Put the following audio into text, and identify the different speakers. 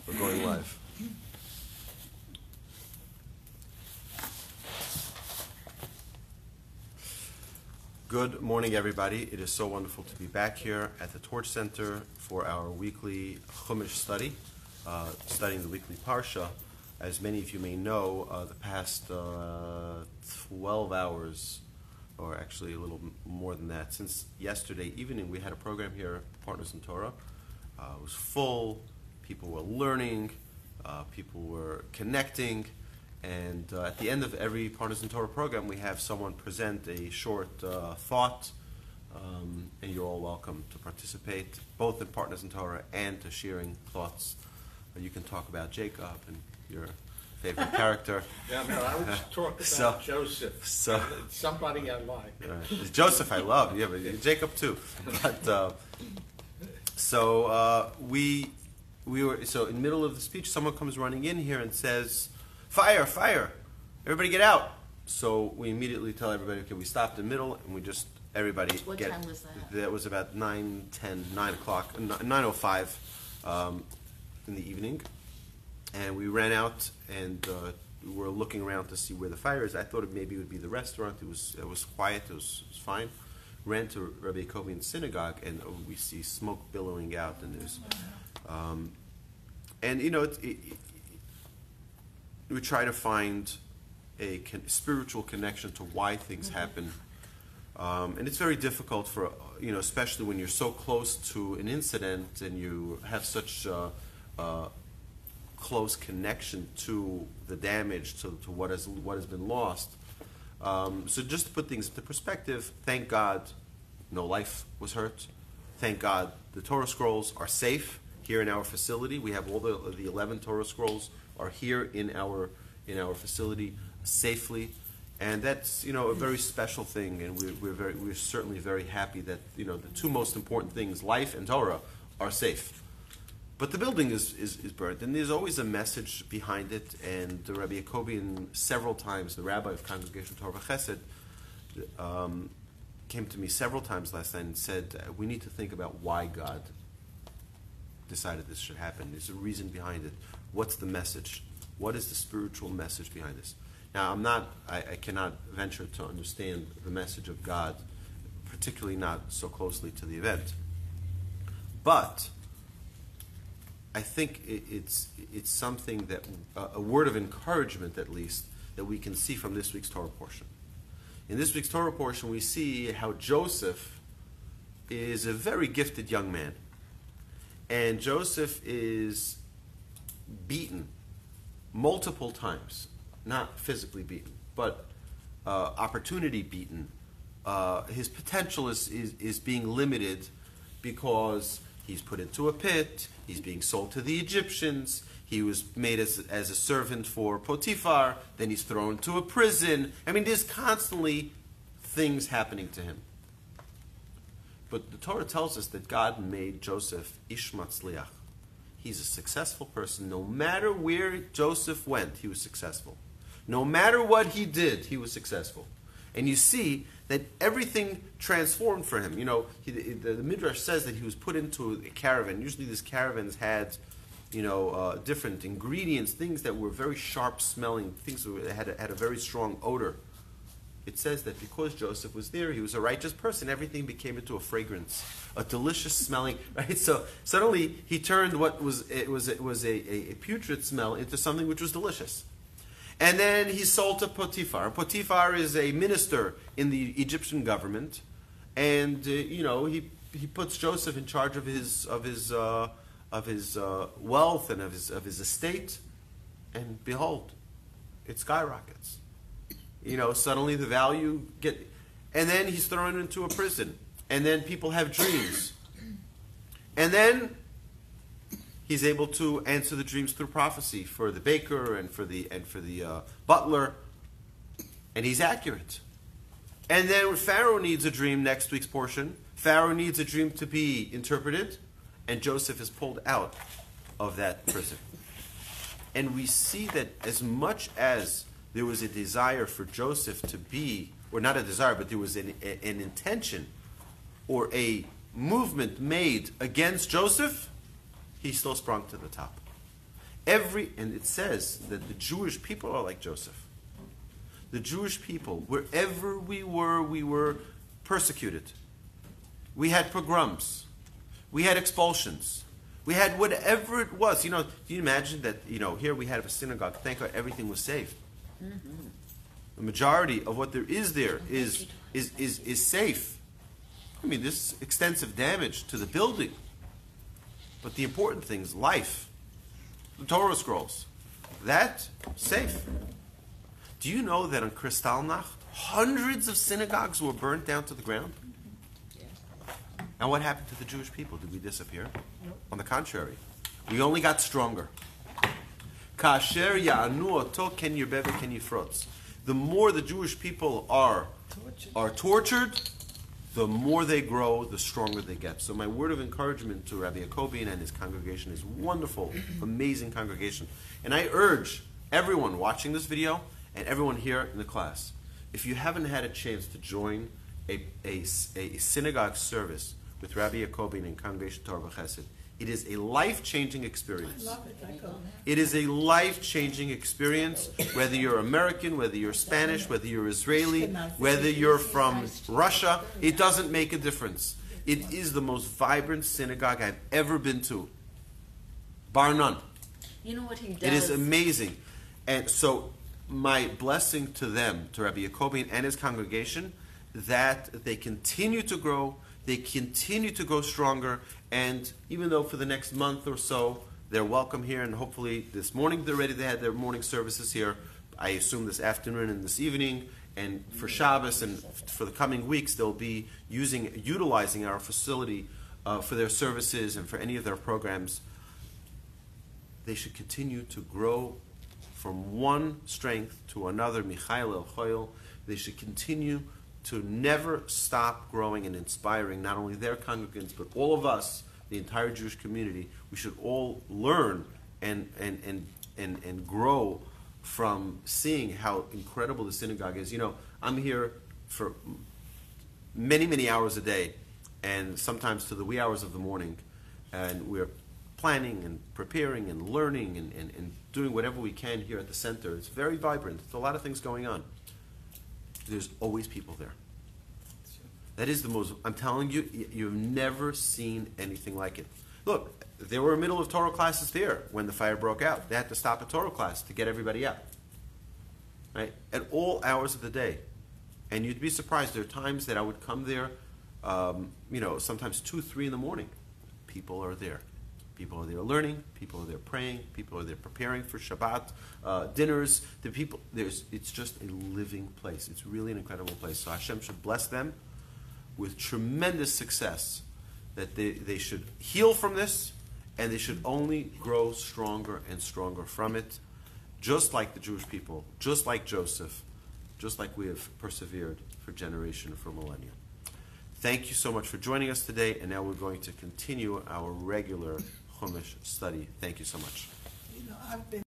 Speaker 1: We're going live. Good morning, everybody. It is so wonderful to be back here at the Torch Center for our weekly Chumash study, studying the weekly Parsha. As many of you may know, the past 12 hours, or actually a little more than that, since yesterday evening, we had a program here, Partners in Torah. It was full. People were learning. People were connecting. And at the end of every Partners in Torah program, we have someone present a short thought, and you're all welcome to participate, both in Partners in Torah and to sharing thoughts. You can talk about Jacob and your favorite character.
Speaker 2: Yeah, no, I was talking about Joseph. Somebody I like.
Speaker 1: Joseph I love, yeah, but Jacob too. But we were in the middle of the speech, someone comes running in here and says, "Fire, fire! Everybody get out!" So we immediately tell everybody, okay, we stopped in the middle, and we just, everybody
Speaker 3: What
Speaker 1: get...
Speaker 3: time was that?
Speaker 1: That was about 9 o'clock, 9:05 in the evening. And we ran out, and we were looking around to see where the fire is. I thought maybe it would be the restaurant. It was quiet. It was fine. Ran to Rabbi Kovian's synagogue, and we see smoke billowing out, and there's... and, you know, we try to find a spiritual connection to why things happen. And it's very difficult for, you know, especially when you're so close to an incident and you have such close connection to the damage, to what has been lost. So just to put things into perspective, thank God no life was hurt. Thank God the Torah scrolls are safe here in our facility. We have all the 11 Torah scrolls are here in our facility safely, and that's, you know, a very special thing, and we're certainly very happy that, you know, the two most important things, life and Torah, are safe. But the building is burnt, and there's always a message behind it. And the Rabbi Yacobian several times, the Rabbi of Congregation Torah Chesed, came to me several times last night and said, we need to think about why God decided this should happen. There's a reason behind it. What's the message? What is the spiritual message behind this? Now, I cannot venture to understand the message of God, particularly not so closely to the event. But I think it's something that, a word of encouragement at least, that we can see from this week's Torah portion. In this week's Torah portion, we see how Joseph is a very gifted young man. And Joseph is beaten multiple times, not physically beaten, but opportunity beaten. His potential is being limited because he's put into a pit, he's being sold to the Egyptians, he was made as a servant for Potiphar, then he's thrown to a prison. I mean, there's constantly things happening to him. But the Torah tells us that God made Joseph Ish Matzliach. He's a successful person. No matter where Joseph went, he was successful. No matter what he did, he was successful. And you see that everything transformed for him. You know, the Midrash says that he was put into a caravan. Usually these caravans had, you know, different ingredients, things that were very sharp smelling, things that had a very strong odor. It says that because Joseph was there, he was a righteous person, everything became into a fragrance, a delicious smelling, right? So suddenly he turned what was a putrid smell into something which was delicious. And then he's sold to Potiphar. Potiphar is a minister in the Egyptian government, and you know, he puts Joseph in charge of his wealth and of his estate, and behold, it skyrockets. You know, suddenly the value and then he's thrown into a prison, and then people have dreams, and then he's able to answer the dreams through prophecy for the baker and for the butler, and he's accurate. And then Pharaoh needs a dream, next week's portion. Pharaoh needs a dream to be interpreted, and Joseph is pulled out of that prison. And we see that as much as there was a desire for Joseph to be, or not a desire, but there was an intention or a movement made against Joseph, he still sprung to the top. And it says that the Jewish people are like Joseph. The Jewish people, wherever we were persecuted. We had pogroms. We had expulsions. We had whatever it was. Do you imagine that, here we had a synagogue. Thank God everything was saved. Mm-hmm. The majority of what there is safe. I mean, this extensive damage to the building. But the important thing is life. The Torah scrolls. That, safe. Do you know that on Kristallnacht, hundreds of synagogues were burnt down to the ground? And what happened to the Jewish people? Did we disappear? Nope. On the contrary, we only got stronger. Kasher ya'anu oto ken yirbe ken yifrotz. The more the Jewish people are tortured, the more they grow, the stronger they get. So my word of encouragement to Rabbi Yaakobin and his congregation is wonderful, amazing congregation. And I urge everyone watching this video and everyone here in the class, if you haven't had a chance to join a synagogue service with Rabbi Yaakobin and Congregation Torah Chesed, it is a life-changing experience.
Speaker 3: I love it. I go.
Speaker 1: It is a life-changing experience, whether you're American, whether you're Spanish, whether you're Israeli, whether you're from Russia. It doesn't make a difference. It is the most vibrant synagogue I've ever been to. Bar none.
Speaker 3: You know what he does?
Speaker 1: It is amazing. And so my blessing to them, to Rabbi Yaakobin and his congregation, that they continue to grow, they continue to go stronger, and even though for the next month or so they're welcome here, and hopefully this morning they had their morning services here, I assume this afternoon and this evening, and for Shabbos and for the coming weeks they'll be utilizing our facility for their services and for any of their programs. They should continue to grow from one strength to another. Michael El Choyel. They should continue to never stop growing and inspiring not only their congregants but all of us, the entire Jewish community. We should all learn and grow from seeing how incredible the synagogue is. I'm here for many, many hours a day, and sometimes to the wee hours of the morning, and we're planning and preparing and learning and doing whatever we can here at the center. It's very vibrant. There's a lot of things going on. There's always people there. That is the most, I'm telling you, you've never seen anything like it. Look, there were middle of Torah classes there when the fire broke out. They had to stop a Torah class to get everybody out. Right? At all hours of the day. And you'd be surprised. There are times that I would come there, sometimes 2, 3 in the morning. People are there. People are there learning. People are there praying. People are there preparing for Shabbat dinners. It's just a living place. It's really an incredible place. So Hashem should bless them with tremendous success. That they should heal from this, and they should only grow stronger and stronger from it, just like the Jewish people, just like Joseph, just like we have persevered for generation, for millennia. Thank you so much for joining us today, and now we're going to continue our regular Chumash study. Thank you so much.
Speaker 3: I've been